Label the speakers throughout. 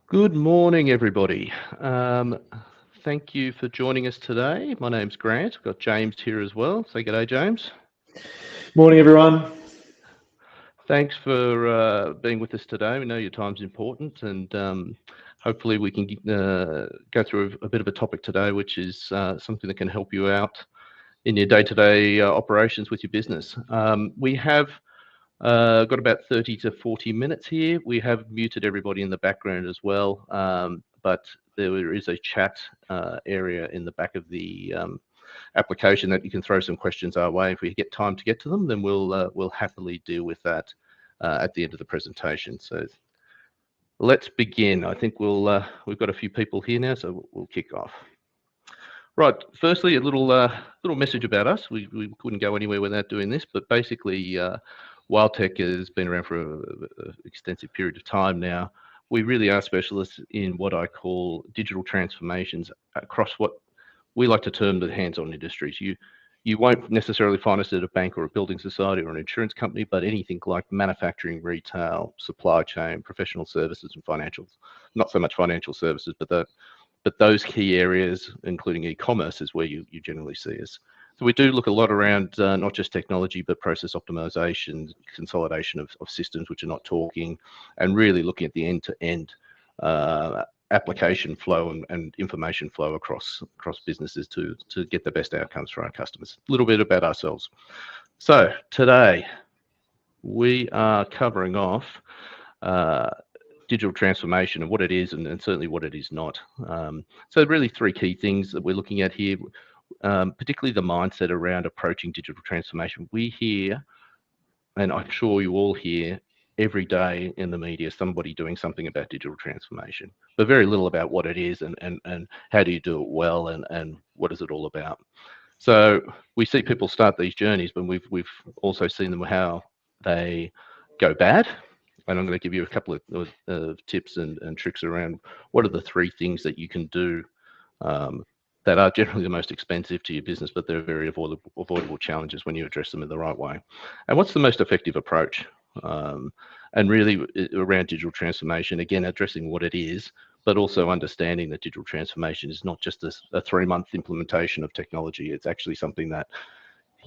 Speaker 1: Good morning, everybody. Thank you for joining us today. My name's Grant. I've got James here as well. Say good day, James.
Speaker 2: Morning, everyone.
Speaker 1: Thanks for being with us today. We know your time's important, and hopefully we can go through a bit of a topic today, which is something that can help you out in your day-to-day operations with your business. We have got about 30 to 40 minutes here. We have muted everybody in the background as well, but there is a chat area in the back of the application that you can throw some questions our way. If we get time to get to them, then we'll happily deal with that at the end of the presentation. So let's begin. I think we've got a few people here now, so we'll kick off. Right. Firstly, a little message about us. We couldn't go anywhere without doing this, but basically, WildTech has been around for an extensive period of time now. We really are specialists in what I call digital transformations across what we like to term the hands-on industries. You won't necessarily find us at a bank or a building society or an insurance company, but anything like manufacturing, retail, supply chain, professional services, and financials. Not so much financial services, but those key areas, including e-commerce, is where you generally see us. So we do look a lot around not just technology, but process optimization, consolidation of systems which are not talking, and really looking at the end-to-end application flow and information flow across businesses to get the best outcomes for our customers. A little bit about ourselves. So today we are covering off digital transformation and what it is and certainly what it is not. So really three key things that we're looking at here. Particularly the mindset around approaching digital transformation. We hear, and I'm sure you all hear every day in the media, somebody doing something about digital transformation, but very little about what it is and how do you do it well and what is it all about. So we see people start these journeys, but we've also seen them how they go bad. And I'm going to give you a couple of tips and tricks around what are the three things that you can do that are generally the most expensive to your business, but they're very avoidable challenges when you address them in the right way. And what's the most effective approach? And really around digital transformation, again, addressing what it is, but also understanding that digital transformation is not just a 3-month implementation of technology. It's actually something that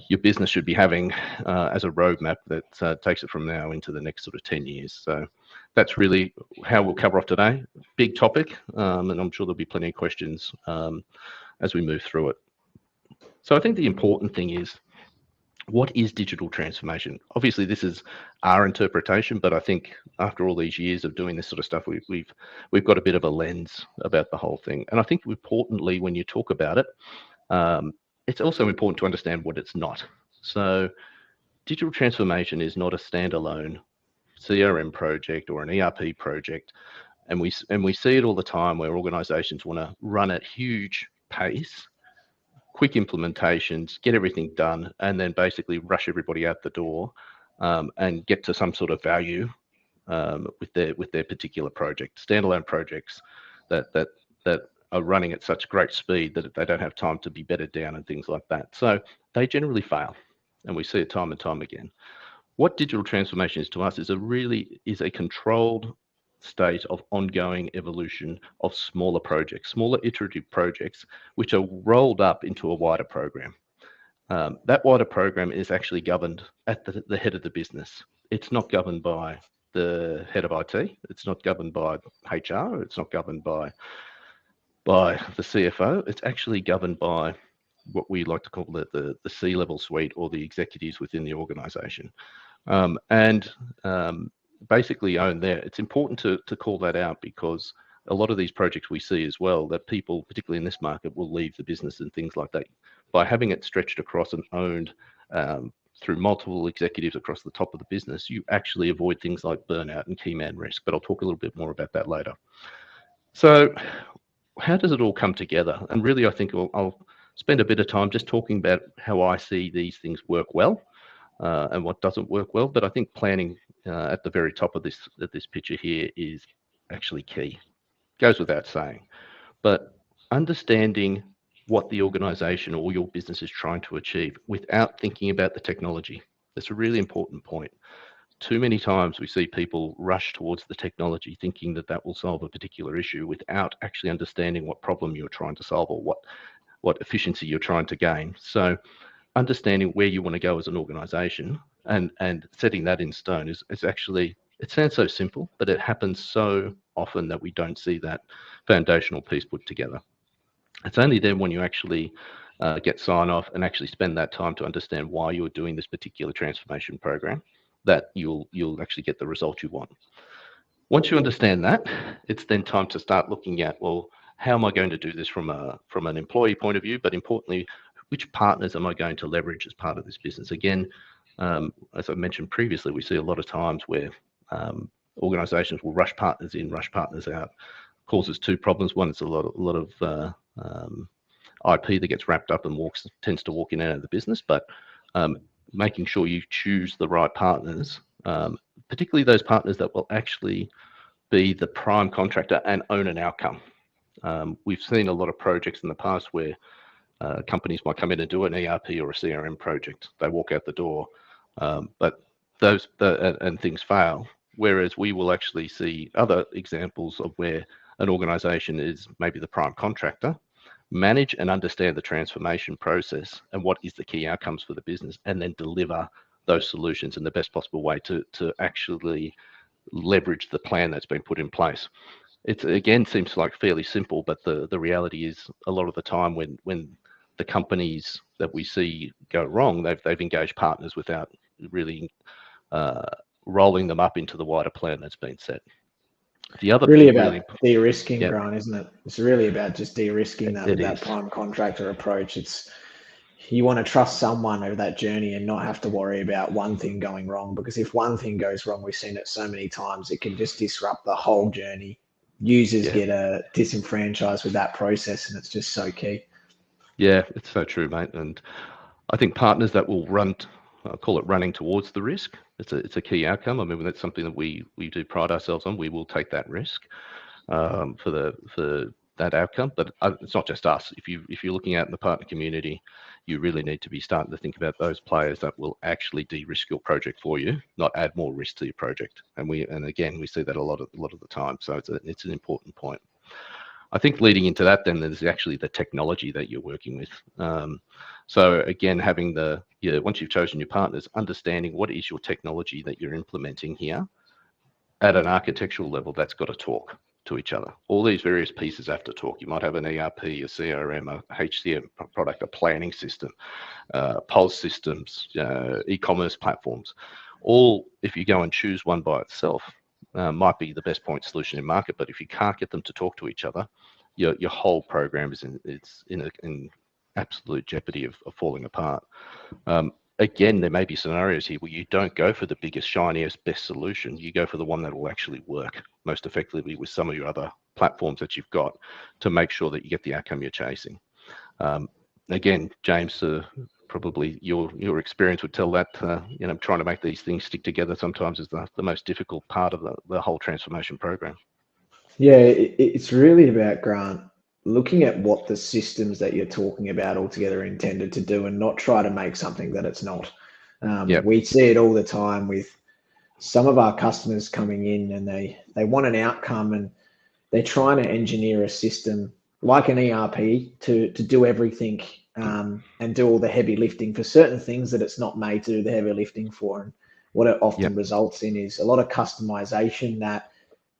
Speaker 1: your business should be having as a roadmap that takes it from now into the next sort of 10 years. So that's really how we'll cover off today. Big topic, and I'm sure there'll be plenty of questions as we move through it. So I think the important thing is, what is digital transformation? Obviously, this is our interpretation, but I think after all these years of doing this sort of stuff, we've got a bit of a lens about the whole thing. And I think importantly, when you talk about it, it's also important to understand what it's not. So digital transformation is not a standalone CRM project or an ERP project. And we see it all the time where organizations want to run at huge pace, quick implementations, get everything done, and then basically rush everybody out the door and get to some sort of value with their particular project. Standalone projects that are running at such great speed that they don't have time to be bedded down and things like that. So they generally fail, and we see it time and time again. What digital transformation is to us is a controlled state of ongoing evolution of smaller projects, smaller iterative projects, which are rolled up into a wider program. That wider program is actually governed at the head of the business. It's not governed by the head of IT. It's not governed by HR. It's not governed by the CFO. It's actually governed by what we like to call the C-level suite or the executives within the organization. Basically own there. It's important to call that out because a lot of these projects we see as well that people, particularly in this market, will leave the business and things like that. By having it stretched across and owned through multiple executives across the top of the business, you actually avoid things like burnout and key man risk. But I'll talk a little bit more about that later. So how does it all come together? And really, I think I'll spend a bit of time just talking about how I see these things work well and what doesn't work well. But I think planning at the very top of this picture here is actually key. Goes without saying. But understanding what the organization or your business is trying to achieve without thinking about the technology. That's a really important point. too many times we see people rush towards the technology thinking that that will solve a particular issue without actually understanding what problem you're trying to solve or what efficiency you're trying to gain. So understanding where you want to go as an organization and setting that in stone is actually, it sounds so simple, but it happens so often that we don't see that foundational piece put together. It's only then when you actually get sign off and actually spend that time to understand why you're doing this particular transformation program that you'll actually get the result you want. Once you understand that, it's then time to start looking at, well, how am I going to do this from an employee point of view, but importantly, which partners am I going to leverage as part of this business? Again, as I mentioned previously, we see a lot of times where organizations will rush partners in, rush partners out, causes two problems. One, it's a lot of IP that gets wrapped up and tends to walk in and out of the business, but making sure you choose the right partners, particularly those partners that will actually be the prime contractor and own an outcome. We've seen a lot of projects in the past where companies might come in and do an ERP or a CRM project. They walk out the door, but and things fail. Whereas we will actually see other examples of where an organization is maybe the prime contractor, manage and understand the transformation process and what is the key outcomes for the business, and then deliver those solutions in the best possible way to actually leverage the plan that's been put in place. It's, again, seems like fairly simple, but the reality is a lot of the time when the companies that we see go wrong, they've engaged partners without really rolling them up into the wider plan that's been set. The other
Speaker 2: Really
Speaker 1: thing,
Speaker 2: about de-risking,
Speaker 1: yeah,
Speaker 2: Grant, isn't it? It's really about just de-risking that
Speaker 1: it
Speaker 2: with that
Speaker 1: is.
Speaker 2: prime contractor approach. It's you want to trust someone over that journey and not have to worry about one thing going wrong, because if one thing goes wrong, we've seen it so many times, it can just disrupt the whole journey. Users
Speaker 1: Yeah,
Speaker 2: get disenfranchised with that process, and it's just so key.
Speaker 1: yeah, it's so true, mate. And I think partners that will run, I call it running towards the risk. It's a key outcome. I mean, that's something that we do pride ourselves on. We will take that risk for that outcome. But it's not just us. If you're looking out in the partner community, you really need to be starting to think about those players that will actually de-risk your project for you, not add more risk to your project. And again, we see that a lot of the time. So it's an important point. I think leading into that, then there's actually the technology that you're working with. So again, having once you've chosen your partners, understanding what is your technology that you're implementing here at an architectural level that's got to talk to each other. All these various pieces have to talk. You might have an ERP, a CRM, a HCM product, a planning system, POS systems, e-commerce platforms. All, if you go and choose one by itself, might be the best point solution in market. But if you can't get them to talk to each other, your whole program is in absolute jeopardy of falling apart. Again, there may be scenarios here where you don't go for the biggest, shiniest, best solution. You go for the one that will actually work most effectively with some of your other platforms that you've got to make sure that you get the outcome you're chasing. Again, James, probably your experience would tell that trying to make these things stick together sometimes is the most difficult part of the whole transformation program.
Speaker 2: Yeah, it's really about, Grant, looking at what the systems that you're talking about altogether are intended to do and not try to make something that it's not.
Speaker 1: Yeah,
Speaker 2: We see it all the time with some of our customers coming in, and they want an outcome, and they're trying to engineer a system like an ERP to do everything, and do all the heavy lifting for certain things that it's not made to do the heavy lifting for. And what it
Speaker 1: yeah,
Speaker 2: often results in is a lot of customization that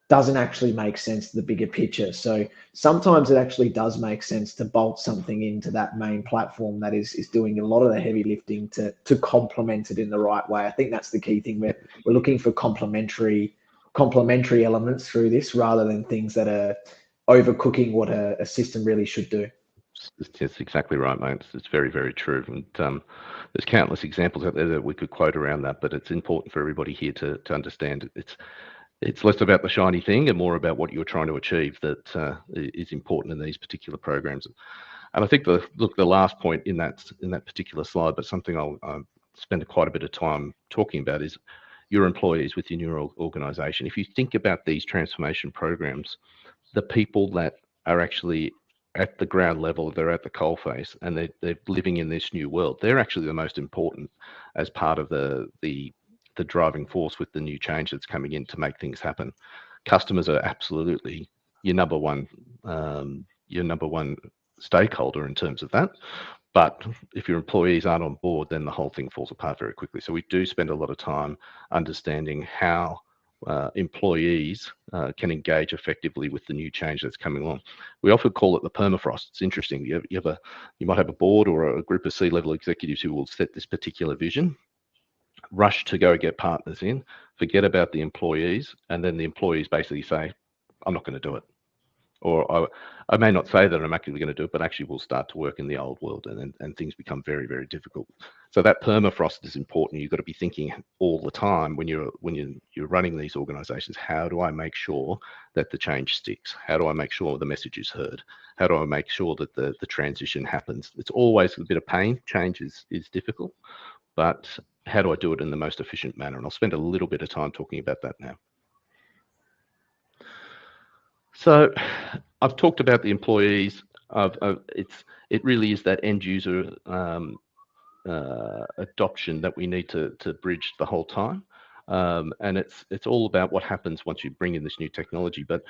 Speaker 2: doesn't actually make sense to the bigger picture. So sometimes it actually does make sense to bolt something into that main platform that is doing a lot of the heavy lifting to complement it in the right way. I think that's the key thing. We're looking for complementary elements through this, rather than things that are overcooking what a system really should do.
Speaker 1: it's exactly right, mate. It's very, very true. And there's countless examples out there that we could quote around that, but it's important for everybody here to understand it's less about the shiny thing and more about what you're trying to achieve that is important in these particular programs. And I think the last point in that particular slide, but something I'll spend quite a bit of time talking about, is your employees within your organization. If you think about these transformation programs, the people that are actually at the ground level, they're at the coalface, and they're living in this new world. They're actually the most important as part of the the driving force with the new change that's coming in to make things happen. Customers are absolutely your number one stakeholder in terms of that. But if your employees aren't on board, then the whole thing falls apart very quickly. So we do spend a lot of time understanding how employees can engage effectively with the new change that's coming along. We often call it the permafrost. It's interesting. You might have a board or a group of C-level executives who will set this particular vision, rush to go get partners in, forget about the employees, and then the employees basically say, I'm not going to do it. Or I may not say that I'm actively going to do it, but actually we'll start to work in the old world, and things become very, very difficult. So that permafrost is important. You've got to be thinking all the time when you're running these organizations, how do I make sure that the change sticks? How do I make sure the message is heard? How do I make sure that the transition happens? It's always a bit of pain. Change is difficult, but how do I do it in the most efficient manner? And I'll spend a little bit of time talking about that now. So I've talked about the employees. It really is that end user adoption that we need to bridge the whole time. And it's all about what happens once you bring in this new technology. But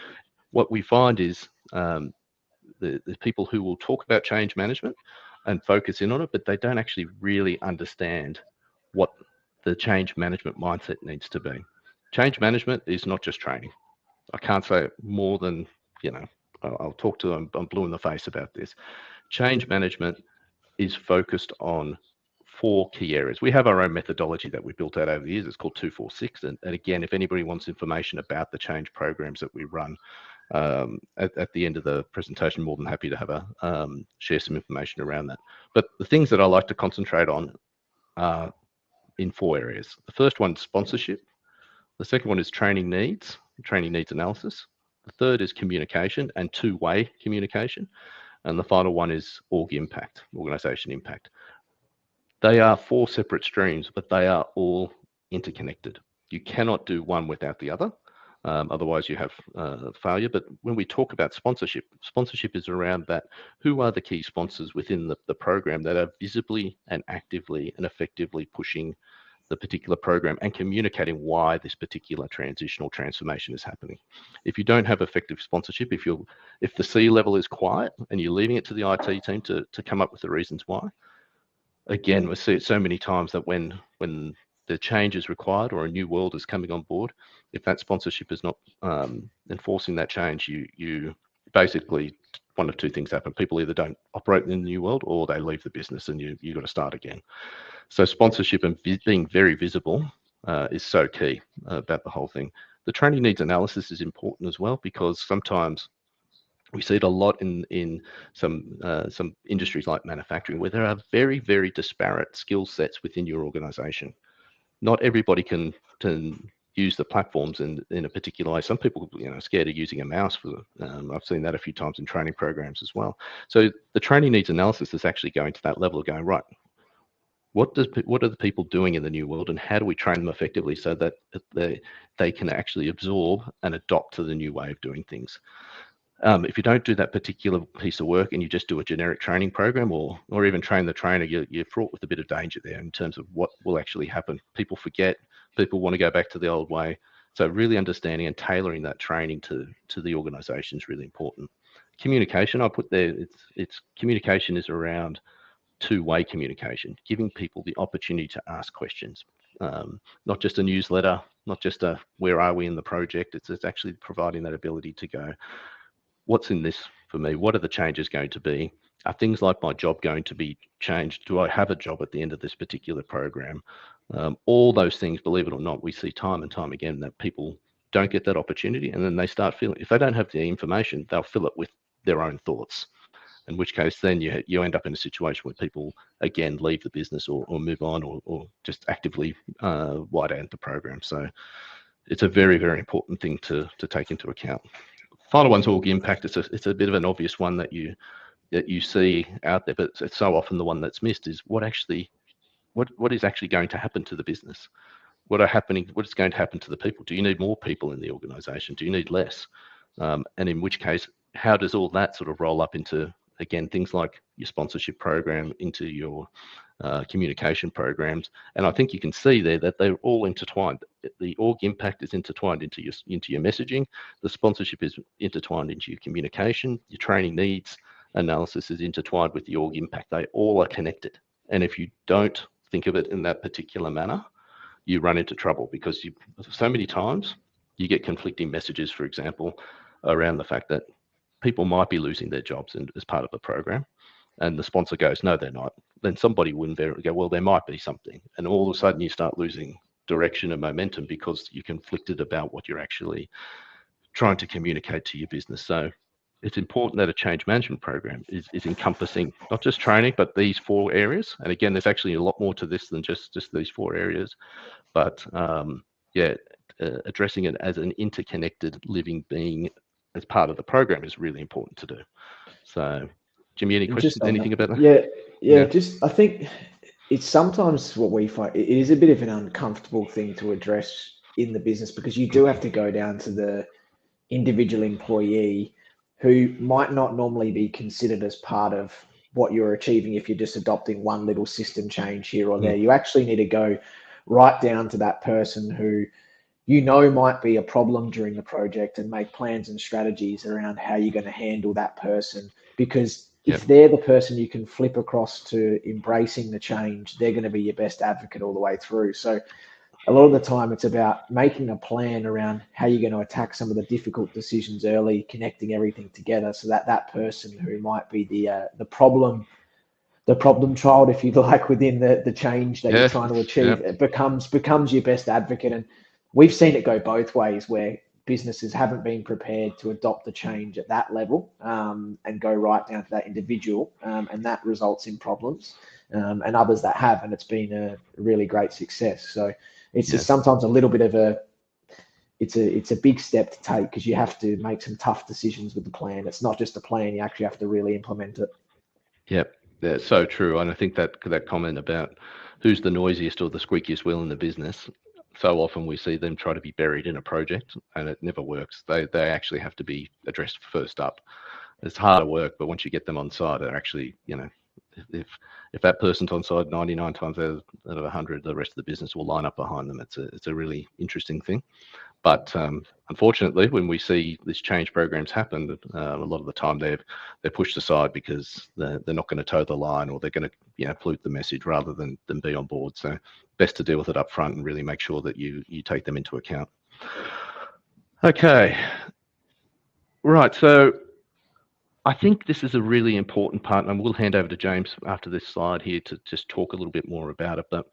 Speaker 1: what we find is the people who will talk about change management and focus in on it, but they don't actually really understand what the change management mindset needs to be. Change management is not just training. I can't say it more than, I'll talk to them, I'm blue in the face about this. Change management is focused on 4 key areas. We have our own methodology that we built out over the years. It's called 246. And again, if anybody wants information about the change programs that we run, at the end of the presentation, more than happy to have share some information around that. But the things that I like to concentrate on are in 4 areas. The first one is sponsorship. The second one is training needs analysis. The third is communication and two-way communication. And the final one is organization impact. They are 4 separate streams, but they are all interconnected. You cannot do one without the other. Otherwise you have failure. But when we talk about sponsorship is around that. Who are the key sponsors within the program that are visibly and actively and effectively pushing the particular program and communicating why this particular transitional transformation is happening? If you don't have effective sponsorship, if the C level is quiet and you're leaving it to the IT team to come up with the reasons why, again, we see it so many times that when the change is required or a new world is coming on board, if that sponsorship is not enforcing that change, you basically, one of 2 things happen. People either don't operate in the new world or they leave the business and you've got to start again. So sponsorship and being very visible is so key about the whole thing. The training needs analysis is important as well, because sometimes we see it a lot in some industries like manufacturing, where there are very, very disparate skill sets within your organization. Not everybody can use the platforms in a particular way. Some people, are scared of using a mouse. I've seen that a few times in training programs as well. So the training needs analysis is actually going to that level of going, right, what are the people doing in the new world, and how do we train them effectively so that they can actually absorb and adopt to the new way of doing things? If you don't do that particular piece of work and you just do a generic training program or even train the trainer, you're fraught with a bit of danger there in terms of what will actually happen. People forget, people want to go back to the old way. So really understanding and tailoring that training to the organization is really important. Communication, I put there, it's communication is around two-way communication, giving people the opportunity to ask questions. Not just a newsletter, not just a where are we in the project, it's actually providing that ability to go, what's in this for me? What are the changes going to be? Are things like my job going to be changed? Do I have a job at the end of this particular program? All those things, believe it or not, we see time and time again that people don't get that opportunity, and then they start feeling, if they don't have the information, they'll fill it with their own thoughts. In which case, then you end up in a situation where people, again, leave the business or move on or just actively wide out the program. So it's a very, very important thing to take into account. Final one's org impact. It's a bit of an obvious one that you see out there, but it's so often the one that's missed is what is actually going to happen to the business? What is going to happen to the people? Do you need more people in the organization? Do you need less? And in which case, how does all that sort of roll up into again, things like your sponsorship program into your communication programs. And I think you can see there that they're all intertwined. The org impact is intertwined into your messaging. The sponsorship is intertwined into your communication. Your training needs analysis is intertwined with the org impact. They all are connected. And if you don't think of it in that particular manner, you run into trouble, because so many times you get conflicting messages, for example, around the fact that people might be losing their jobs as part of the program, and the sponsor goes, no, they're not. Then somebody wouldn't go, well, there might be something. And all of a sudden you start losing direction and momentum because you're conflicted about what you're actually trying to communicate to your business. So it's important that a change management program is encompassing not just training, but these 4 areas. And again, there's actually a lot more to this than just these 4 areas. But yeah, addressing it as an interconnected living being as part of the program is really important to do. So, Jimmy, any questions, anything about that?
Speaker 2: Yeah. Just, I think it's sometimes what we find, it is a bit of an uncomfortable thing to address in the business, because you do have to go down to the individual employee who might not normally be considered as part of what you're achieving if you're just adopting one little system change here or there. You actually need to go right down to that person who might be a problem during the project, and make plans and strategies around how you're going to handle that person. Because if they're the person you can flip across to embracing the change, they're going to be your best advocate all the way through. So a lot of the time it's about making a plan around how you're going to attack some of the difficult decisions early, connecting everything together, so that that person who might be the problem child, if you like, within the change that you're trying to achieve, it becomes your best advocate. And we've seen it go both ways, where businesses haven't been prepared to adopt the change at that level, and go right down to that individual, and that results in problems, and others that have, and it's been a really great success. So it's just sometimes a little bit of it's a big step to take, because you have to make some tough decisions with the plan. It's not just a plan, you actually have to really implement it.
Speaker 1: Yep, that's so true. And I think that comment about who's the noisiest or the squeakiest wheel in the business, so often we see them try to be buried in a project, and it never works. They actually have to be addressed first up. It's harder work, but once you get them on side, they're actually, if that person's on side 99 times out of 100, the rest of the business will line up behind them. It's a really interesting thing. But unfortunately, when we see these change programs happen, a lot of the time they're pushed aside because they're not going to toe the line, or they're going to pollute the message rather than be on board. So best to deal with it up front and really make sure that you take them into account. Okay, right. So I think this is a really important part, and we'll hand over to James after this slide here to just talk a little bit more about it. But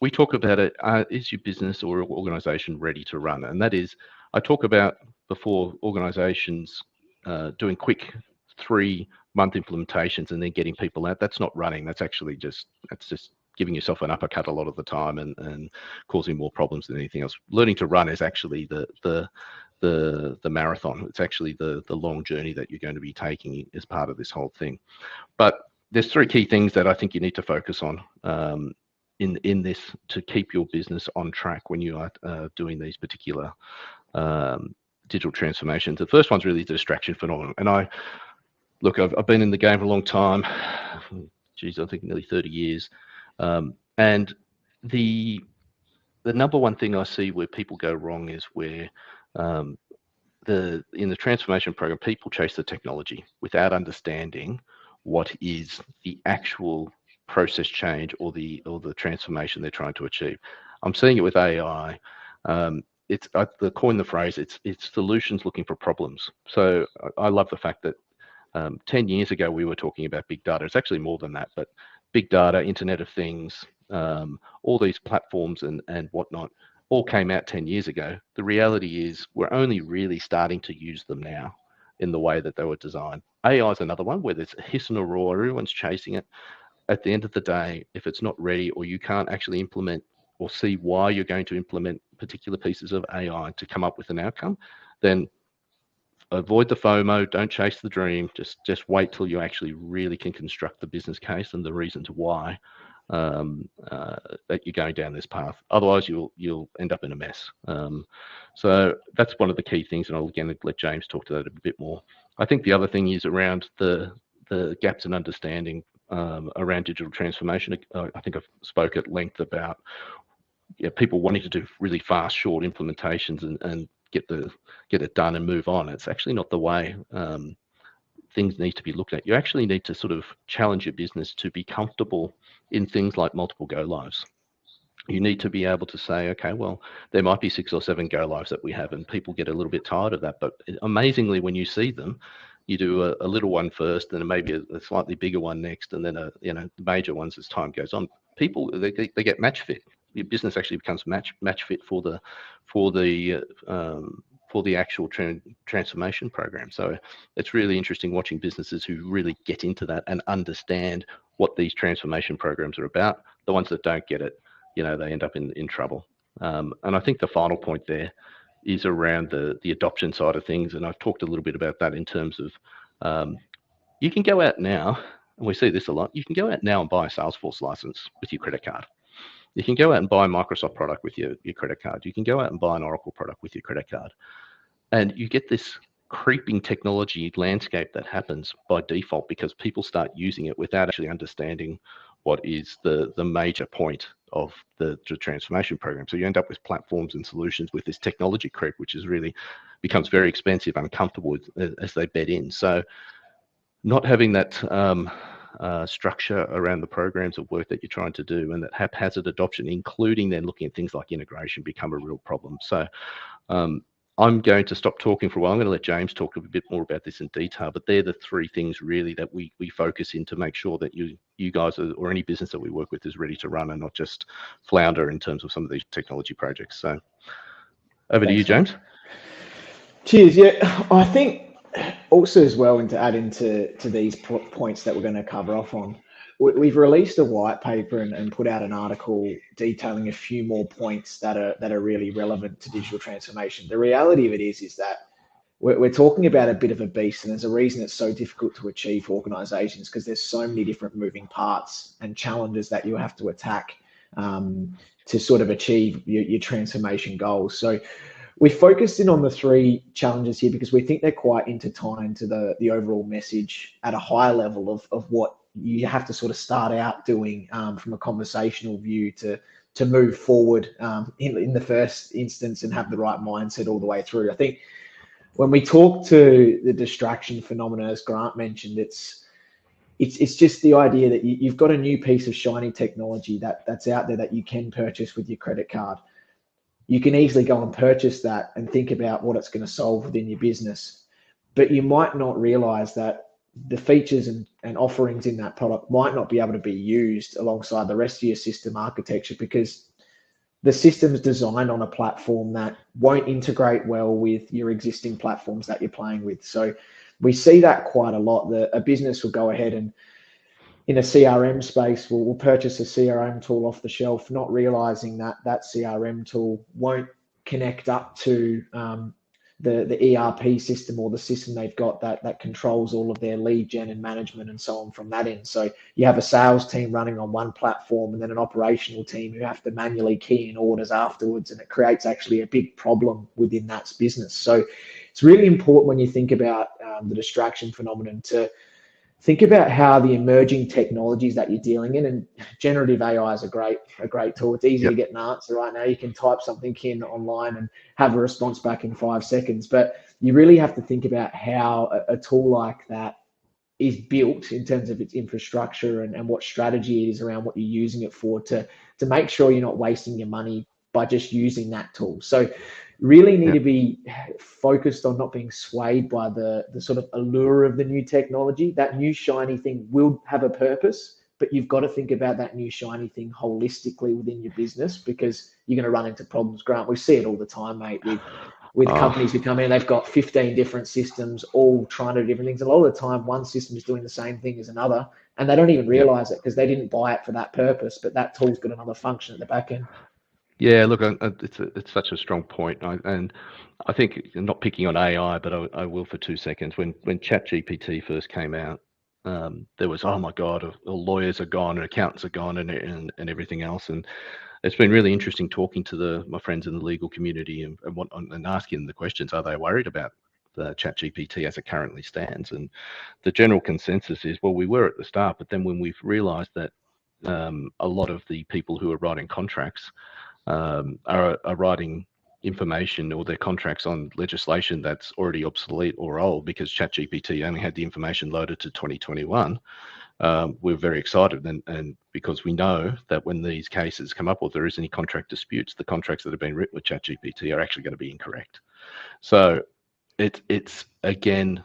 Speaker 1: we talk about it, is your business or organisation ready to run? And that is, I talk about before organisations doing quick 3-month implementations and then getting people out. That's not running. That's actually just giving yourself an uppercut a lot of the time and causing more problems than anything else. Learning to run is actually the marathon. It's actually the long journey that you're going to be taking as part of this whole thing. But there's 3 key things that I think you need to focus on in this to keep your business on track when you are doing these particular digital transformations. The first one's really the distraction phenomenon. And I've been in the game for a long time. Geez, I think nearly 30 years. And the number one thing I see where people go wrong is where in the transformation program, people chase the technology without understanding what is the actual process change or the transformation they're trying to achieve. I'm seeing it with AI. It's the coin the phrase. It's solutions looking for problems. So I love the fact that 10 years ago we were talking about big data. It's actually more than that, but big data, Internet of Things, all these platforms and whatnot, all came out 10 years ago. The reality is we're only really starting to use them now in the way that they were designed. AI is another one where there's a hiss and a roar, everyone's chasing it. At the end of the day, if it's not ready or you can't actually implement or see why you're going to implement particular pieces of AI to come up with an outcome, then avoid the FOMO, don't chase the dream, just wait till you actually really can construct the business case and the reasons why that you're going down this path. Otherwise, you'll end up in a mess. So that's one of the key things, and I'll again let James talk to that a bit more. I think the other thing is around the the gaps in understanding around digital transformation. I think I've spoke at length about people wanting to do really fast, short implementations and get it done and move on. It's actually not the way things need to be looked at. You actually need to sort of challenge your business to be comfortable in things like multiple go lives. You need to be able to say, okay, well, there might be 6 or 7 go lives that we have, and people get a little bit tired of that. But amazingly, when you see them, you do a little one first, and maybe a slightly bigger one next, and then the major ones as time goes on. People they get match fit. Your business actually becomes match fit for the actual transformation program. So it's really interesting watching businesses who really get into that and understand what these transformation programs are about. The ones that don't get it, they end up in trouble. And I think the final point there is around the adoption side of things. And I've talked a little bit about that in terms of you can go out now, and we see this a lot, you can go out now and buy a Salesforce license with your credit card. You can go out and buy a Microsoft product with your credit card. You can go out and buy an Oracle product with your credit card. And you get this creeping technology landscape that happens by default because people start using it without actually understanding what is the major point of the transformation program. So you end up with platforms and solutions with this technology creep, which is really becomes very expensive, uncomfortable as they bed in. So not having that structure around the programs of work that you're trying to do and that haphazard adoption, including then looking at things like integration, become a real problem. So I'm going to stop talking for a while. I'm going to let James talk a bit more about this in detail, but they're the 3 things really that we focus in to make sure that you guys or any business that we work with is ready to run and not just flounder in terms of some of these technology projects. So over to you, James.
Speaker 2: Cheers. Yeah, I think also as well, and to add into these points that we're going to cover off on, we've released a white paper and put out an article detailing a few more points that are really relevant to digital transformation. The reality of it is that we're talking about a bit of a beast, and there's a reason it's so difficult to achieve for organizations, because there's so many different moving parts and challenges that you have to attack to sort of achieve your transformation goals. So we focused in on the 3 challenges here because we think they're quite intertwined to the overall message at a higher level of what you have to sort of start out doing from a conversational view to move forward in the first instance and have the right mindset all the way through. I think when we talk to the distraction phenomenon, as Grant mentioned, it's just the idea that you've got a new piece of shiny technology that's out there that you can purchase with your credit card. You can easily go and purchase that and think about what it's going to solve within your business, but you might not realize that the features and offerings in that product might not be able to be used alongside the rest of your system architecture because the system's designed on a platform that won't integrate well with your existing platforms that you're playing with. So we see that quite a lot. A business will go ahead and in a CRM space, we'll purchase a CRM tool off the shelf, not realizing that CRM tool won't connect up to the ERP system or the system they've got that controls all of their lead gen and management and so on from that end. So you have a sales team running on one platform and then an operational team who have to manually key in orders afterwards, and it creates actually a big problem within that business. So it's really important when you think about the distraction phenomenon to think about how the emerging technologies that you're dealing in, and generative AI is a great tool. It's easy to get an answer right now. You can type something in online and have a response back in 5 seconds, but you really have to think about how a tool like that is built in terms of its infrastructure and what strategy it is around what you're using it for to make sure you're not wasting your money by just using that tool. So really need to be focused on not being swayed by the sort of allure of the new technology. That new shiny thing will have a purpose, but you've got to think about that new shiny thing holistically within your business because you're going to run into problems. Grant, we see it all the time, mate, with companies who come in, they've got 15 different systems, all trying to do different things. A lot of the time, one system is doing the same thing as another, and they don't even realize it because they didn't buy it for that purpose, but that tool's got another function at the back end.
Speaker 1: Yeah, look, it's such a strong point, and I think not picking on AI, but I will for 2 seconds. When ChatGPT first came out, there was, oh my God, all lawyers are gone and accountants are gone and everything else, and it's been really interesting talking to my friends in the legal community and asking them the questions. Are they worried about ChatGPT as it currently stands. And the general consensus is, well, we were at the start, but then when we've realised that a lot of the people who are writing contracts are writing information or their contracts on legislation that's already obsolete or old because ChatGPT only had the information loaded to 2021. We're very excited, and because we know that when these cases come up or there is any contract disputes, the contracts that have been written with ChatGPT are actually going to be incorrect. So it's again,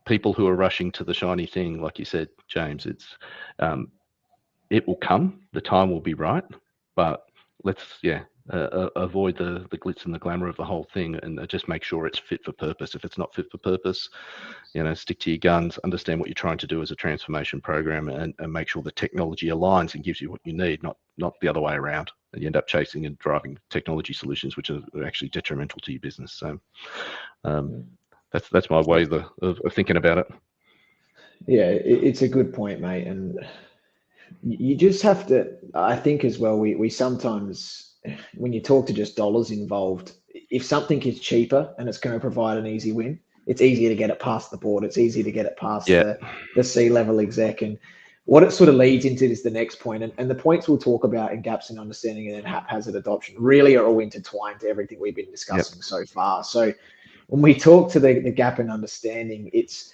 Speaker 1: people who are rushing to the shiny thing, like you said, James. It will come, the time will be right, but let's avoid the glitz and the glamour of the whole thing, and just make sure it's fit for purpose. If it's not fit for purpose, stick to your guns, understand what you're trying to do as a transformation program, and make sure the technology aligns and gives you what you need, not the other way around. And you end up chasing and driving technology solutions which are actually detrimental to your business. So that's my way of thinking about it.
Speaker 2: Yeah, it's a good point, mate. And you just have to, I think as well, we sometimes, when you talk to just dollars involved, if something is cheaper and it's going to provide an easy win, it's easier to get it past the board. It's easy to get it past the C-level exec. And what it sort of leads into is the next point. And the points we'll talk about in gaps in understanding and then haphazard adoption really are all intertwined to everything we've been discussing so far. So when we talk to the gap in understanding, it's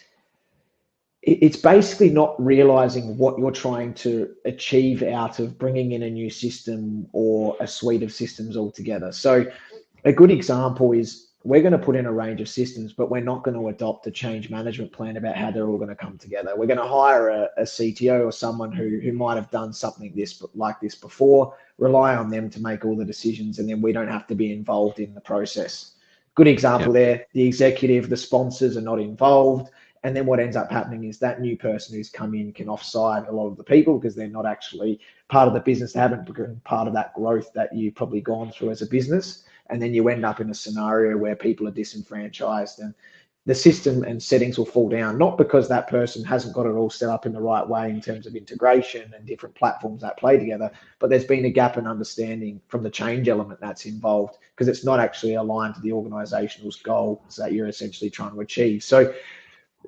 Speaker 2: basically not realizing what you're trying to achieve out of bringing in a new system or a suite of systems altogether. So a good example is we're going to put in a range of systems, but we're not going to adopt a change management plan about how they're all going to come together. We're going to hire a CTO or someone who might have done something like this before, rely on them to make all the decisions, and then we don't have to be involved in the process. Good example there, the executive, the sponsors are not involved. And then what ends up happening is that new person who's come in can offside a lot of the people because they're not actually part of the business. They haven't been part of that growth that you've probably gone through as a business. And then you end up in a scenario where people are disenfranchised and the system and settings will fall down, not because that person hasn't got it all set up in the right way in terms of integration and different platforms that play together, but there's been a gap in understanding from the change element that's involved because it's not actually aligned to the organizational goals that you're essentially trying to achieve. So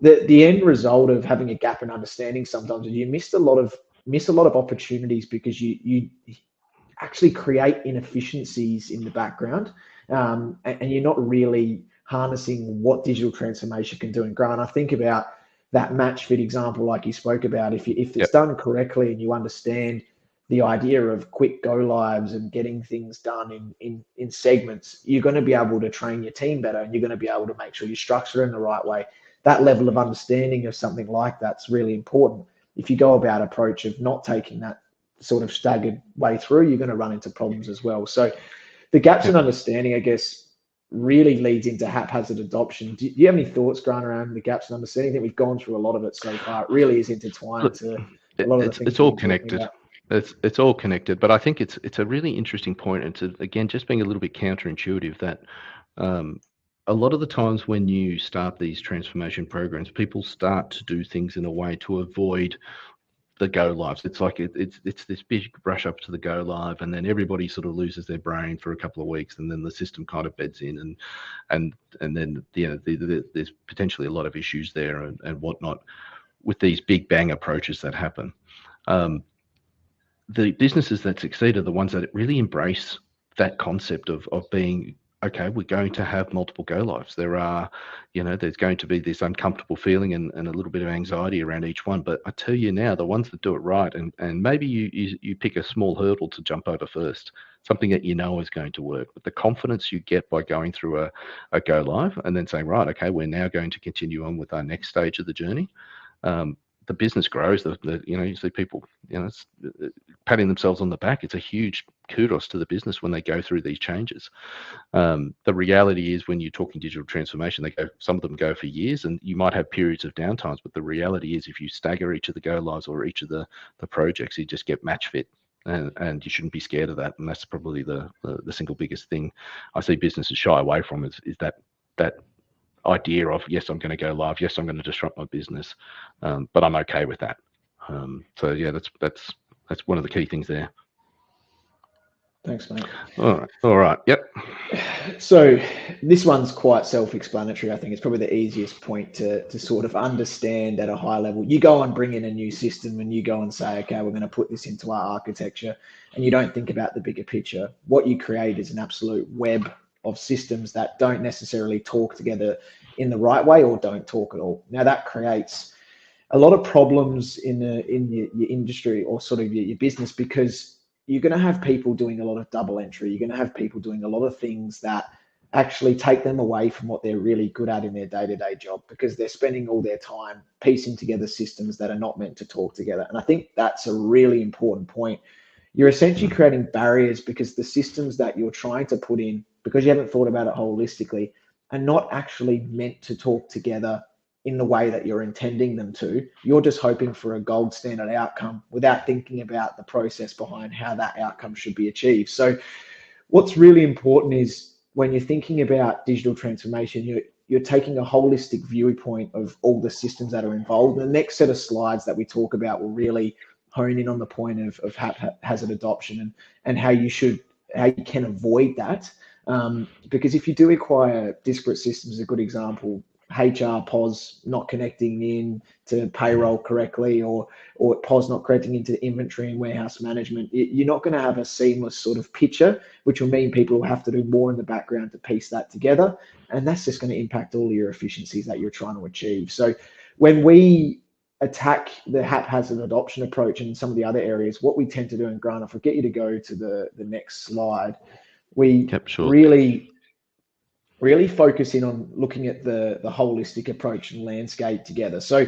Speaker 2: the end result of having a gap in understanding sometimes is you miss a lot of opportunities because you actually create inefficiencies in the background, and you're not really harnessing what digital transformation can do. And Grant, I think about that match fit example, like you spoke about. If it's done correctly and you understand the idea of quick go lives and getting things done in segments, you're going to be able to train your team better, and you're going to be able to make sure you structure it in the right way. That level of understanding of something like that's really important. If you go about approach of not taking that sort of staggered way through, you're going to run into problems as well. So the gaps in understanding, I guess, really leads into haphazard adoption. Do you have any thoughts, Grant, around the gaps in understanding? I think we've gone through a lot of it so far. It really is intertwined to a lot of the things.
Speaker 1: It's all connected. It's all connected. But I think it's a really interesting point. And to, again, just being a little bit counterintuitive, that a lot of the times when you start these transformation programs, people start to do things in a way to avoid the go lives. It's like it's this big rush up to the go live, and then everybody sort of loses their brain for a couple of weeks, and then the system kind of beds in, and then there's potentially a lot of issues there and whatnot with these big bang approaches that happen. The businesses that succeed are the ones that really embrace that concept of being, okay, we're going to have multiple go lives. There's going to be this uncomfortable feeling and a little bit of anxiety around each one. But I tell you now, the ones that do it right, and maybe you pick a small hurdle to jump over first, something that you know is going to work. But the confidence you get by going through a go live and then saying, right, okay, we're now going to continue on with our next stage of the journey. The business grows. You see people, patting themselves on the back. It's a huge kudos to the business when they go through these changes. The reality is, when you're talking digital transformation, some of them go for years, and you might have periods of downtimes. But the reality is, if you stagger each of the go lives or each of the projects, you just get match fit, and you shouldn't be scared of that. And that's probably the single biggest thing I see businesses shy away from is that idea of, yes, I'm going to go live, yes, I'm going to disrupt my business, but I'm okay with that. So yeah, that's one of the key things there.
Speaker 2: Thanks, mate.
Speaker 1: All right. Yep.
Speaker 2: So this one's quite self-explanatory. I think it's probably the easiest point to sort of understand at a high level. You go and bring in a new system and you go and say, okay, we're going to put this into our architecture, and you don't think about the bigger picture. What you create is an absolute web of systems that don't necessarily talk together in the right way or don't talk at all. Now that creates a lot of problems in your industry or sort of your business, because you're going to have people doing a lot of double entry. You're going to have people doing a lot of things that actually take them away from what they're really good at in their day-to-day job, because they're spending all their time piecing together systems that are not meant to talk together. And I think that's a really important point. You're essentially creating barriers because the systems that you're trying to put in, because you haven't thought about it holistically, are not actually meant to talk together in the way that you're intending them to. You're just hoping for a gold standard outcome without thinking about the process behind how that outcome should be achieved. So what's really important is when you're thinking about digital transformation, you're taking a holistic viewpoint of all the systems that are involved. The next set of slides that we talk about will really hone in on the point of haphazard adoption and how you can avoid that. Because if you do acquire disparate systems, a good example, HR POS not connecting in to payroll correctly, or POS not connecting into inventory and warehouse management, you're not going to have a seamless sort of picture, which will mean people will have to do more in the background to piece that together. And that's just going to impact all your efficiencies that you're trying to achieve. So when we attack the haphazard adoption approach and some of the other areas, what we tend to do, and Grant, if I get you to go to the next slide, we
Speaker 1: Yep. Sure.
Speaker 2: really focus in on looking at the holistic approach and landscape together. So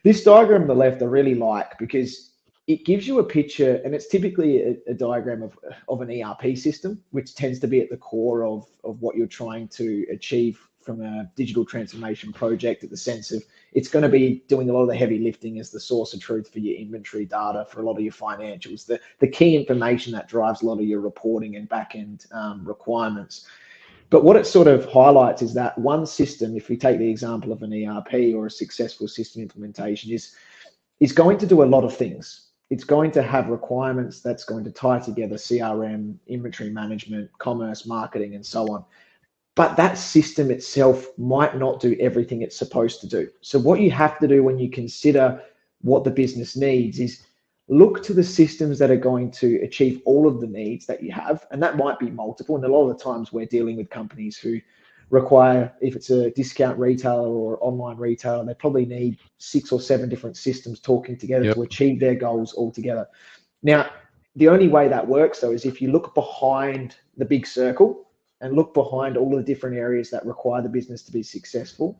Speaker 2: this diagram on the left I really like, because it gives you a picture, and it's typically a diagram of an ERP system, which tends to be at the core of what you're trying to achieve from a digital transformation project, at the sense of it's going to be doing a lot of the heavy lifting as the source of truth for your inventory data, for a lot of your financials, the key information that drives a lot of your reporting and back-end requirements. But what it sort of highlights is that one system, if we take the example of an ERP or a successful system implementation, is going to do a lot of things. It's going to have requirements that's going to tie together CRM, inventory management, commerce, marketing, and so on. But that system itself might not do everything it's supposed to do. So what you have to do when you consider what the business needs is look to the systems that are going to achieve all of the needs that you have. And that might be multiple. And a lot of the times we're dealing with companies who require, if it's a discount retailer or online retailer, they probably need 6 or 7 different systems talking together
Speaker 1: Yep.
Speaker 2: to achieve their goals all together. Now, the only way that works, though, is if you look behind the big circle and look behind all of the different areas that require the business to be successful,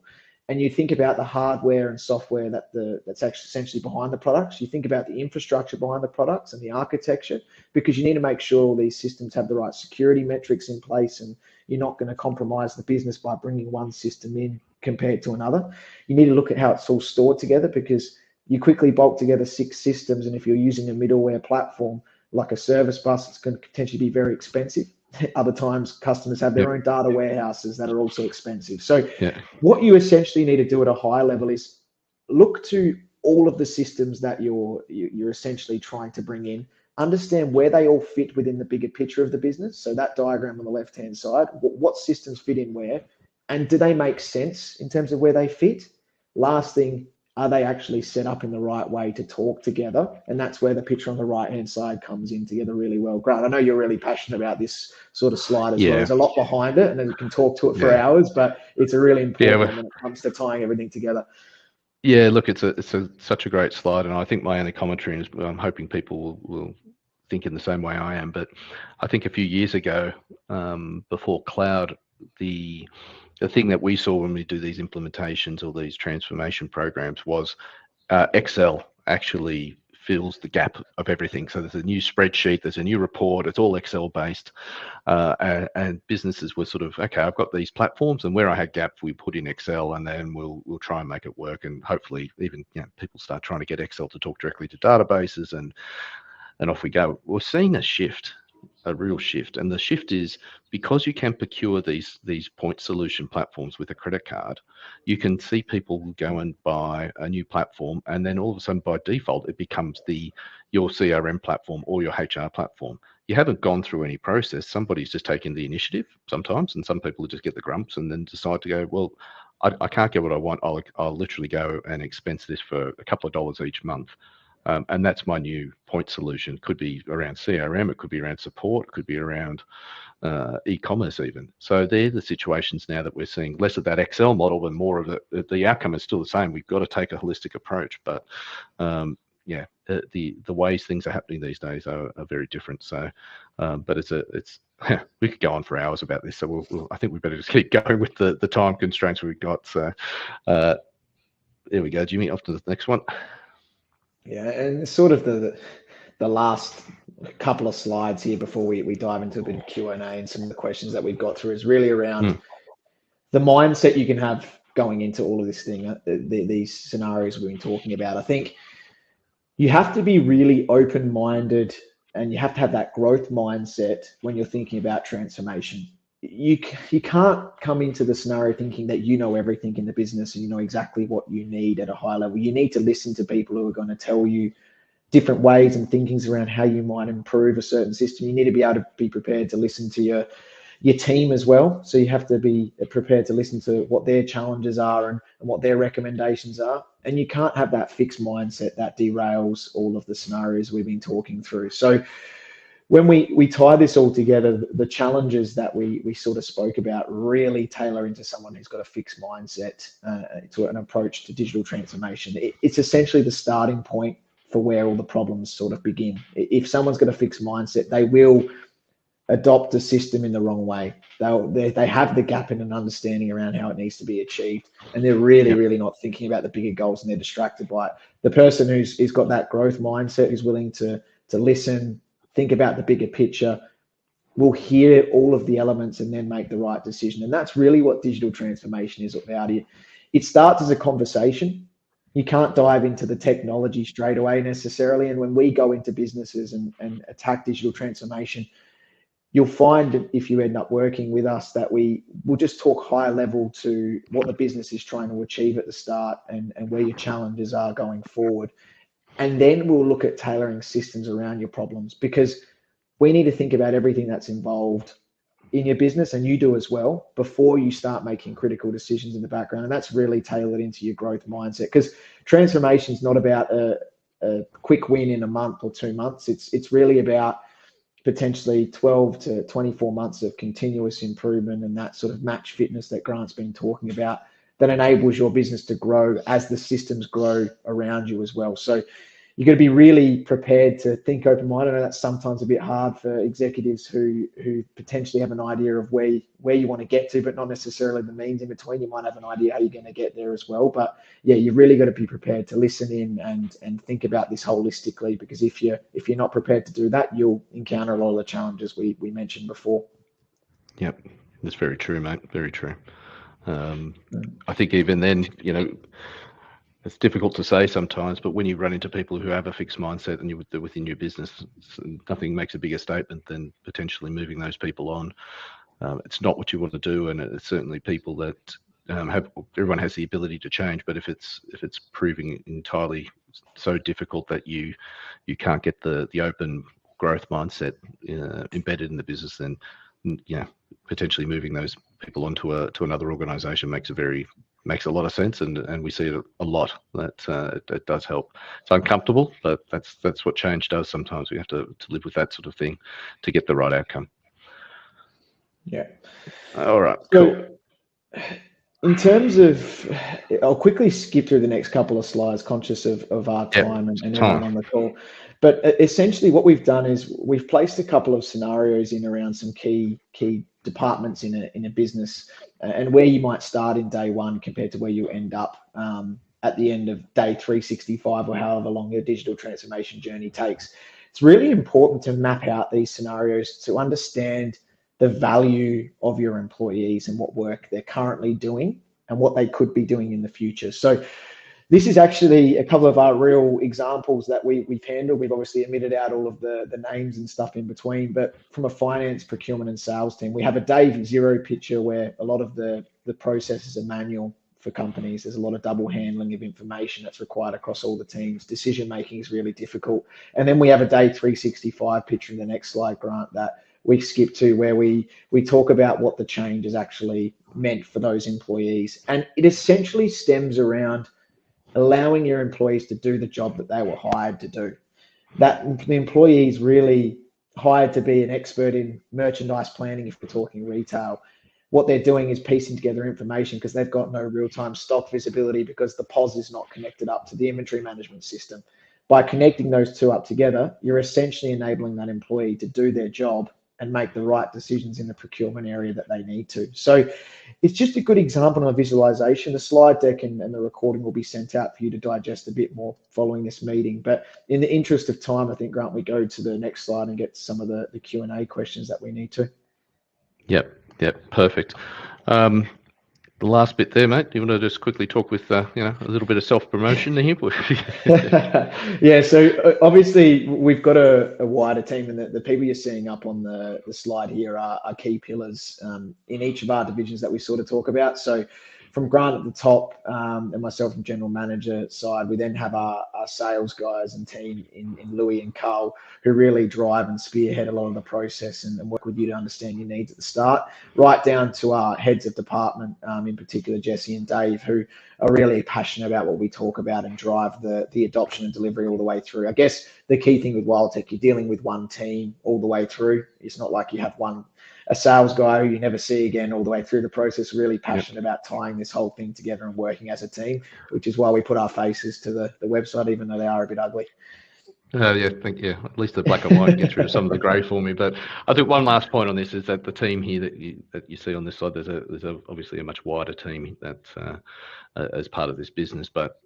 Speaker 2: and you think about the hardware and software that's actually essentially behind the products. You think about the infrastructure behind the products and the architecture, because you need to make sure all these systems have the right security metrics in place, and you're not going to compromise the business by bringing one system in compared to another. You need to look at how it's all stored together, because you quickly bulk together 6 systems, and if you're using a middleware platform like a service bus, it's going to potentially be very expensive. Other times customers have their
Speaker 1: Yep.
Speaker 2: own data warehouses that are also expensive. So
Speaker 1: Yeah.
Speaker 2: what you essentially need to do at a high level is look to all of the systems that you're essentially trying to bring in, understand where they all fit within the bigger picture of the business. So that diagram on the left-hand side, what systems fit in where, and do they make sense in terms of where they fit? Last thing, are they actually set up in the right way to talk together? And that's where the picture on the right-hand side comes in together really well. Grant, I know you're really passionate about this sort of slide as well.
Speaker 1: Yeah.
Speaker 2: There's a lot behind it, and we can talk to it for
Speaker 1: Yeah.
Speaker 2: hours, but it's a really important
Speaker 1: Yeah.
Speaker 2: one when it comes to tying everything together.
Speaker 1: Yeah. Look, it's such a great slide, and I think my only commentary is I'm hoping people will think in the same way I am. But I think a few years ago, before cloud, the thing that we saw when we do these implementations or these transformation programs was Excel actually fills the gap of everything. So there's a new spreadsheet, there's a new report, it's all Excel based, and businesses were sort of, okay, I've got these platforms, and where I had gaps, we put in Excel, and then we'll try and make it work. And hopefully, even people start trying to get Excel to talk directly to databases, and off we go. We're seeing a real shift, and the shift is because you can procure these point solution platforms with a credit card. You can see people go and buy a new platform, and then all of a sudden by default it becomes your CRM platform or your HR platform. you haven't gone through any process. Somebody's just taken the initiative sometimes, and some people just get the grumps and then decide to go, well, I can't get what I want. I'll literally go and expense this for a couple of dollars each month. And that's my new point solution. Could be around CRM, it could be around support, it could be around e-commerce even. So they're the situations now that we're seeing less of that Excel model and more of the outcome is still the same. We've got to take a holistic approach, but yeah, the ways things are happening these days are very different. So, but it's we could go on for hours about this. So I think we better just keep going with the time constraints we've got. So there we go, Jimmy. Off to the next one.
Speaker 2: Yeah, and sort of the last couple of slides here before we dive into a bit of Q&A and some of the questions that we've got through is really around the mindset you can have going into all of this thing, these scenarios we've been talking about. I think you have to be really open-minded and you have to have that growth mindset when you're thinking about transformation. You can't come into the scenario thinking that you know everything in the business and you know exactly what you need at a high level. You need to listen to people who are going to tell you different ways and thinkings around how you might improve a certain system. You need to be able to be prepared to listen to your team as well. So you have to be prepared to listen to what their challenges are and what their recommendations are. And you can't have that fixed mindset that derails all of the scenarios we've been talking through. So when we tie this all together, the challenges that we sort of spoke about really tailor into someone who's got a fixed mindset to an approach to digital transformation. It's essentially the starting point for where all the problems sort of begin. If someone's got a fixed mindset, they will adopt a system in the wrong way. They have the gap in an understanding around how it needs to be achieved, and they're really not thinking about the bigger goals, and they're distracted by it. The person who's got that growth mindset, who's willing to listen, think about the bigger picture, will hear all of the elements and then make the right decision. And that's really what digital transformation is about. It starts as a conversation. You can't dive into the technology straight away necessarily. And when we go into businesses and attack digital transformation, you'll find if you end up working with us that we will just talk high level to what the business is trying to achieve at the start and where your challenges are going forward. And then we'll look at tailoring systems around your problems, because we need to think about everything that's involved in your business, and you do as well, before you start making critical decisions in the background. And that's really tailored into your growth mindset, because transformation is not about a quick win in a month or 2 months. It's really about potentially 12 to 24 months of continuous improvement and that sort of match fitness that Grant's been talking about, that enables your business to grow as the systems grow around you as well. So you've got to be really prepared to think open-minded. I know that's sometimes a bit hard for executives who potentially have an idea of where you want to get to, but not necessarily the means in between. You might have an idea how you're going to get there as well. But yeah, you've really got to be prepared to listen in and think about this holistically, because if you're not prepared to do that, you'll encounter a lot of the challenges we mentioned before.
Speaker 1: Yep, that's very true, mate. Very true. I think even then, it's difficult to say sometimes, but when you run into people who have a fixed mindset and you're within your business, nothing makes a bigger statement than potentially moving those people on. It's not what you want to do, and it's certainly people that everyone has the ability to change, but if it's proving entirely so difficult that you can't get the open growth mindset embedded in the business, then potentially moving those people onto to another organization makes a lot of sense, and we see it a lot. That it does help. It's uncomfortable, but that's what change does. Sometimes we have to live with that sort of thing to get the right outcome.
Speaker 2: Yeah.
Speaker 1: All right. Cool.
Speaker 2: So, in terms of, I'll quickly skip through the next couple of slides, conscious of our time and everyone on the call. But essentially what we've done is we've placed a couple of scenarios in around some key departments in a business, and where you might start in day one compared to where you end up at the end of day 365, or however long your digital transformation journey takes. It's really important to map out these scenarios to understand the value of your employees and what work they're currently doing and what they could be doing in the future. So this is actually a couple of our real examples that we've handled. We've obviously omitted out all of the names and stuff in between, but from a finance, procurement and sales team, we have a day zero picture where a lot of the processes are manual. for companies. There's a lot of double handling of information that's required across all the teams. Decision making is really difficult. And then we have a day 365 picture in the next slide, Grant, that we skip to, where we talk about what the change has actually meant for those employees. And it essentially stems around allowing your employees to do the job that they were hired to do. That the employees really hired to be an expert in merchandise planning, if we're talking retail. What they're doing is piecing together information because they've got no real-time stock visibility because the POS is not connected up to the inventory management system. By connecting those two up together, you're essentially enabling that employee to do their job and make the right decisions in the procurement area that they need to. So it's just a good example of a visualization. The slide deck and the recording will be sent out for you to digest a bit more following this meeting. But in the interest of time, I think, Grant, we go to the next slide and get some of the Q&A questions that we need to.
Speaker 1: Yep, perfect. The last bit there, mate. Do you want to just quickly talk with a little bit of self-promotion here?
Speaker 2: Yeah, so obviously we've got a wider team, and the people you're seeing up on the slide here are key pillars in each of our divisions that we sort of talk about. So from Grant at the top and myself from general manager side, we then have our sales guys and team in Louis and Carl, who really drive and spearhead a lot of the process and work with you to understand your needs at the start, right down to our heads of department, in particular Jesse and Dave, who are really passionate about what we talk about and drive the adoption and delivery all the way through. I guess the key thing with WildTech, you're dealing with one team all the way through. It's not like you have a sales guy who you never see again all the way through the process, really passionate about tying this whole thing together and working as a team, which is why we put our faces to the website, even though they are a bit ugly.
Speaker 1: At least the black and white gets rid of some of the grey for me. But I think one last point on this is that the team here that you see on this side, there's obviously a much wider team that's as part of this business, but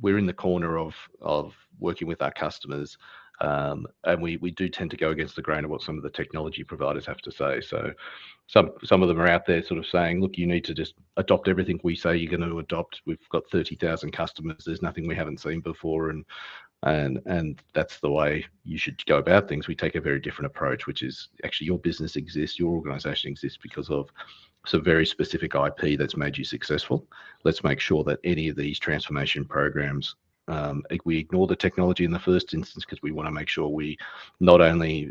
Speaker 1: we're in the corner of working with our customers. And we do tend to go against the grain of what some of the technology providers have to say. So some of them are out there sort of saying, look, you need to just adopt everything we say you're going to adopt. We've got 30,000 customers. There's nothing we haven't seen before. And that's the way you should go about things. We take a very different approach, which is actually your business exists, your organization exists because of some very specific IP that's made you successful. Let's make sure that any of these transformation programs, we ignore the technology in the first instance because we want to make sure we not only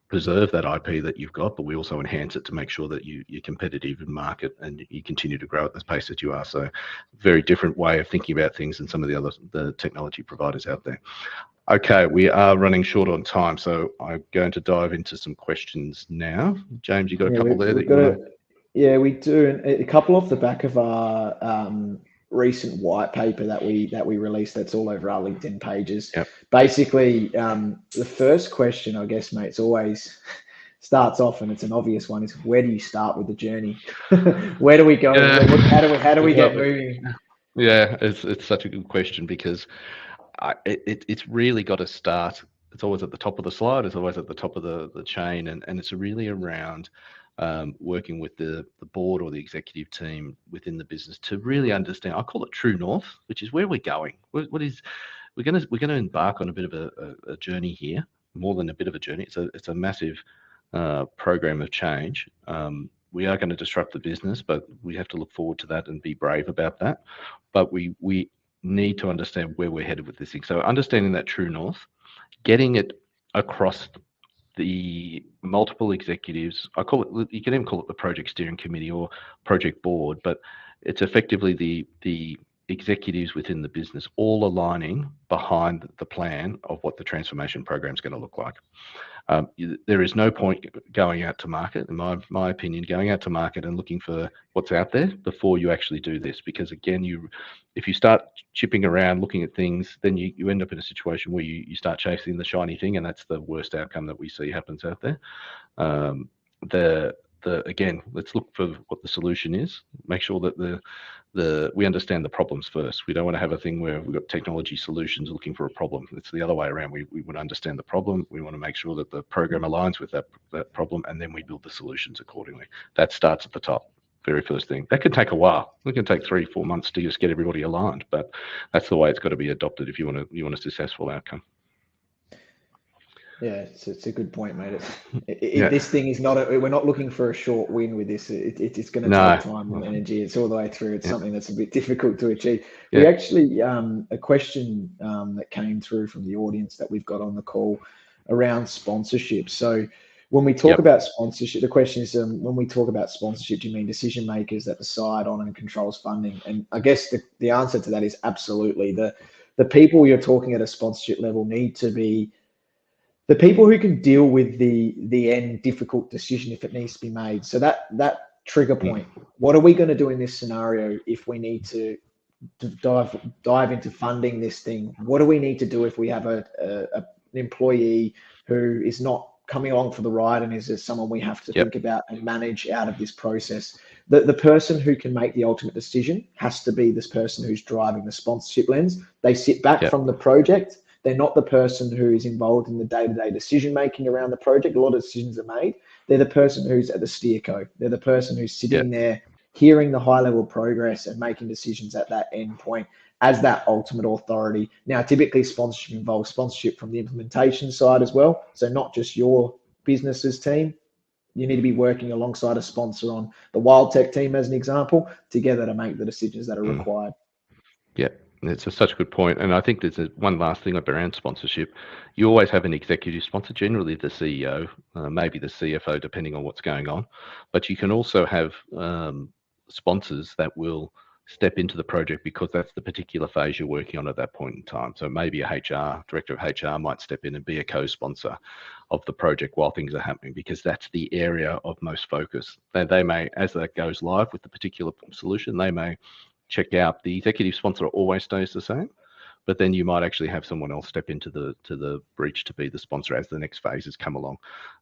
Speaker 1: preserve that IP that you've got, but we also enhance it to make sure that you're competitive in market and you continue to grow at the pace that you are. So very different way of thinking about things than some of the technology providers out there. Okay, we are running short on time, so I'm going to dive into some questions now. James, you got a couple there?
Speaker 2: Yeah, we do. And a couple off the back of our recent white paper that we released, that's all over our LinkedIn pages.
Speaker 1: Yep.
Speaker 2: Basically, the first question, I guess, mate, it's always starts off, and it's an obvious one, is where do you start with the journey? Where do we go? How do we get moving?
Speaker 1: Yeah, it's such a good question because it's really got to start. It's always at the top of the slide. It's always at the top of the chain, and it's really around working with the board or the executive team within the business to really understand. I call it true north, which is where we're going. We're going to embark on a bit of a journey here, more than a bit of a journey. It's a massive program of change. We are going to disrupt the business, but we have to look forward to that and be brave about that. But we need to understand where we're headed with this thing. So understanding that true north, getting it across the multiple executives. You can even call it the project steering committee or project board, but it's effectively the executives within the business all aligning behind the plan of what the transformation program is going to look like. There is no point going out to market, in my opinion, going out to market and looking for what's out there before you actually do this. Because again, if you start chipping around, looking at things, then you end up in a situation where you start chasing the shiny thing, and that's the worst outcome that we see happens out there. Again, let's look for what the solution is. Make sure that we understand the problems first. We don't want to have a thing where we've got technology solutions looking for a problem. It's the other way around. We want to understand the problem. We want to make sure that the program aligns with that problem, and then we build the solutions accordingly. That starts at the top, very first thing. That could take a while. It can take 3-4 months to just get everybody aligned, but that's the way it's got to be adopted if you want a successful outcome.
Speaker 2: Yeah, it's a good point, mate.
Speaker 1: Yeah.
Speaker 2: This thing is not we're not looking for a short win with this. It's going to take
Speaker 1: No.
Speaker 2: time and energy. It's all the way through. It's
Speaker 1: Yeah.
Speaker 2: something that's a bit difficult to achieve. We
Speaker 1: Yeah.
Speaker 2: actually a question that came through from the audience that we've got on the call around sponsorship. So when we talk
Speaker 1: Yep.
Speaker 2: about sponsorship, the question is when we talk about sponsorship, do you mean decision makers that decide on and controls funding? And I guess the answer to that is absolutely. The people you're talking at a sponsorship level need to be the people who can deal with the end difficult decision if it needs to be made. So that trigger point. What are we going to do in this scenario if we need to dive into funding this thing? What do we need to do if we have an employee who is not coming along for the ride and is someone we have to
Speaker 1: Yep.
Speaker 2: think about and manage out of this process? The person who can make the ultimate decision has to be this person who's driving the sponsorship lens. They sit back
Speaker 1: Yep.
Speaker 2: from the project. They're not the person who is involved in the day-to-day decision making around the project. A lot of decisions are made. They're the person who's at the steerco. They're the person who's sitting
Speaker 1: Yep.
Speaker 2: there, hearing the high-level progress and making decisions at that end point as that ultimate authority. Now, typically sponsorship involves sponsorship from the implementation side as well. So not just your business's team. You need to be working alongside a sponsor on the Wild Tech team, as an example, together to make the decisions that are required.
Speaker 1: Yeah, it's such a good point. And I think there's one last thing around sponsorship. You always have an executive sponsor, generally the CEO, maybe the CFO, depending on what's going on. But you can also have sponsors that will step into the project because that's the particular phase you're working on at that point in time. So maybe a director of HR might step in and be a co-sponsor of the project while things are happening, because that's the area of most focus. They may, as that goes live with the particular solution, they may check out. The executive sponsor always stays the same, but then you might actually have someone else step into the breach to be the sponsor as the next phases come along.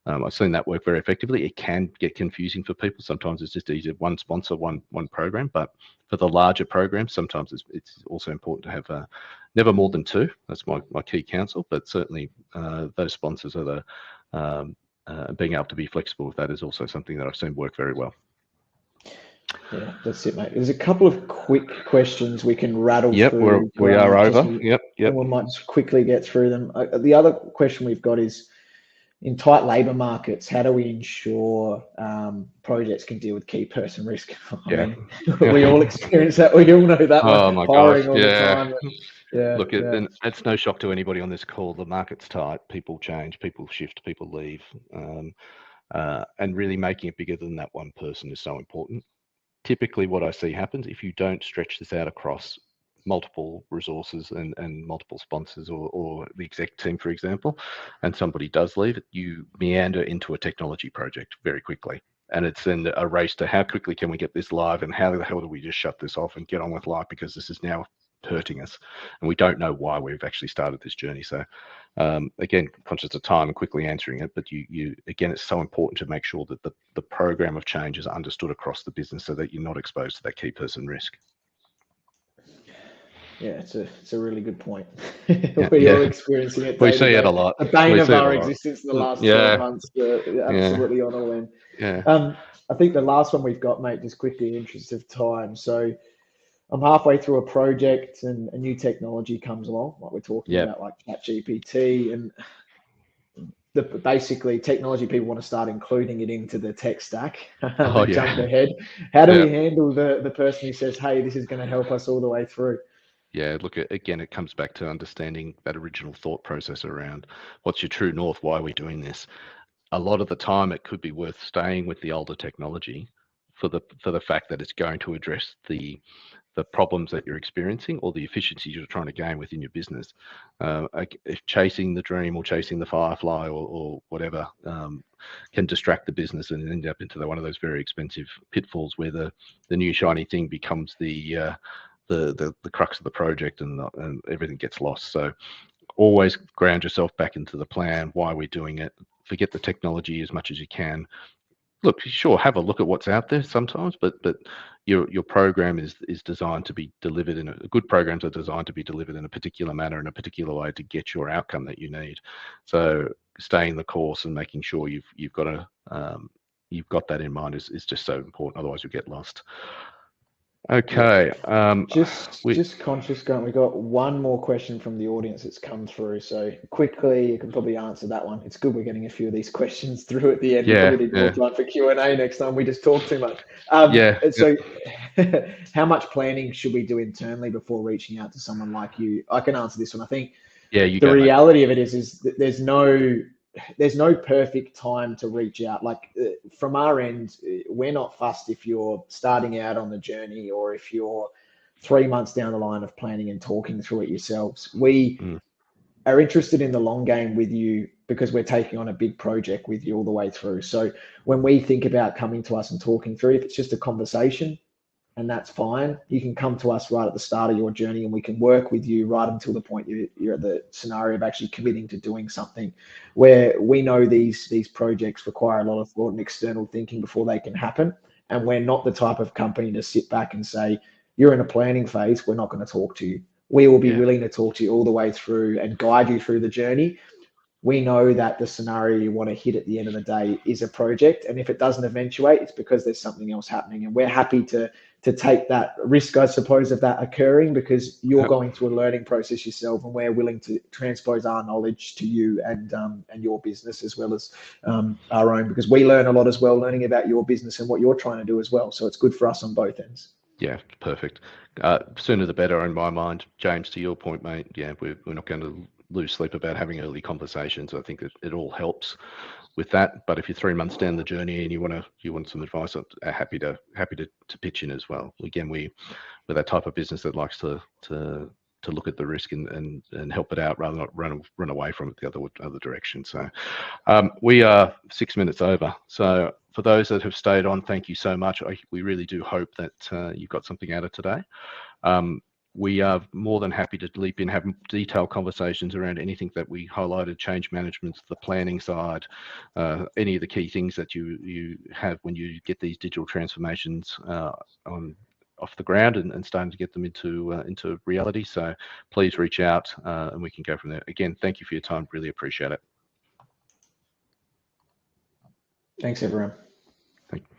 Speaker 1: I've seen that work very effectively. It can get confusing for people. Sometimes it's just easier one sponsor, one program, but for the larger programs, sometimes it's also important to have never more than two. That's my key counsel, but certainly those sponsors are being able to be flexible with that is also something that I've seen work very well.
Speaker 2: Yeah, that's it, mate. There's a couple of quick questions we can rattle through.
Speaker 1: We are over. Yep.
Speaker 2: And we might just quickly get through them. The other question we've got is, in tight labour markets, how do we ensure projects can deal with key person risk? I mean, we all experience that. We all know that one.
Speaker 1: Oh my
Speaker 2: Hiring
Speaker 1: gosh,
Speaker 2: all the time. Yeah.
Speaker 1: Look, it's no shock to anybody on this call. The market's tight. People change. People shift. People leave. And really making it bigger than that one person is so important. Typically what I see happens if you don't stretch this out across multiple resources and multiple sponsors or the exec team, for example, and somebody does leave, you meander into a technology project very quickly. And it's then a race to how quickly can we get this live and how the hell do we just shut this off and get on with life, because this is now hurting us and we don't know why we've actually started this journey. So again, conscious of time and quickly answering it, but you again, it's so important to make sure that the program of change is understood across the business so that you're not exposed to that key person risk.
Speaker 2: Yeah, it's a really good point. We're all experiencing it.
Speaker 1: We see it a lot.
Speaker 2: The bane of our existence in the last 12 months. Absolutely on a limb.
Speaker 1: Yeah.
Speaker 2: I think the last one we've got, mate, just quickly in the interest of time. So I'm halfway through a project and a new technology comes along, like we're talking about, like ChatGPT, and basically technology people want to start including it into the tech stack. They jump ahead. How do we handle the person who says, hey, this is going to help us all the way through?
Speaker 1: Yeah, look, again, it comes back to understanding that original thought process around what's your true north, why are we doing this? A lot of the time it could be worth staying with the older technology for the fact that it's going to address the problems that you're experiencing or the efficiencies you're trying to gain within your business. If chasing the dream or chasing the firefly or whatever can distract the business and end up into one of those very expensive pitfalls where the new shiny thing becomes the crux of the project and everything gets lost. So always ground yourself back into the plan, why we're doing it. Forget the technology as much as you can. Look, sure, have a look at what's out there sometimes, but your program is designed to be delivered good programs are designed to be delivered in a particular manner, in a particular way to get your outcome that you need. So staying the course and making sure you've got that in mind is just so important. Otherwise, you'll get lost. Okay.
Speaker 2: Just conscious, Grant, we got one more question from the audience that's come through. So quickly, you can probably answer that one. It's good we're getting a few of these questions through at the end. We
Speaker 1: Yeah,
Speaker 2: probably need more
Speaker 1: yeah,
Speaker 2: time for Q&A next time. We just talk too much.
Speaker 1: yeah,
Speaker 2: So how much planning should we do internally before reaching out to someone like you? I can answer this one. I think
Speaker 1: yeah. You
Speaker 2: the
Speaker 1: go, mate.
Speaker 2: reality of it is that there's no perfect time to reach out. Like from our end, we're not fussed if you're starting out on the journey or if you're 3 months down the line of planning and talking through it yourselves. We
Speaker 1: Mm,
Speaker 2: are interested in the long game with you because we're taking on a big project with you all the way through. So when we think about coming to us and talking through, if it's just a conversation, and that's fine. You can come to us right at the start of your journey and we can work with you right until the point you're at the scenario of actually committing to doing something, where we know these projects require a lot of thought and external thinking before they can happen. And we're not the type of company to sit back and say, you're in a planning phase, we're not going to talk to you. We will be
Speaker 1: yeah,
Speaker 2: willing to talk to you all the way through and guide you through the journey. We know that the scenario you want to hit at the end of the day is a project, and if it doesn't eventuate, it's because there's something else happening, and we're happy to take that risk, I suppose, of that occurring, because you're going through a learning process yourself, and we're willing to transpose our knowledge to you and your business as well as our own, because we learn a lot as well, learning about your business and what you're trying to do as well. So it's good for us on both ends.
Speaker 1: yeah. Perfect. Sooner the better in my mind, James. To your point, mate. Yeah, we're not going to lose sleep about having early conversations. I think it all helps with that. But if you're 3 months down the journey and you want some advice, I'm happy to pitch in as well. Again, we're that type of business that likes to look at the risk and help it out rather than run away from it the other direction. So we are 6 minutes over. So for those that have stayed on, thank you so much. We really do hope that you've got something out of today. We are more than happy to leap in, have detailed conversations around anything that we highlighted, change management, the planning side, any of the key things that you have when you get these digital transformations off the ground and starting to get them into reality. So please reach out and we can go from there. Again, thank you for your time. Really appreciate it.
Speaker 2: Thanks, everyone.
Speaker 1: Thank you.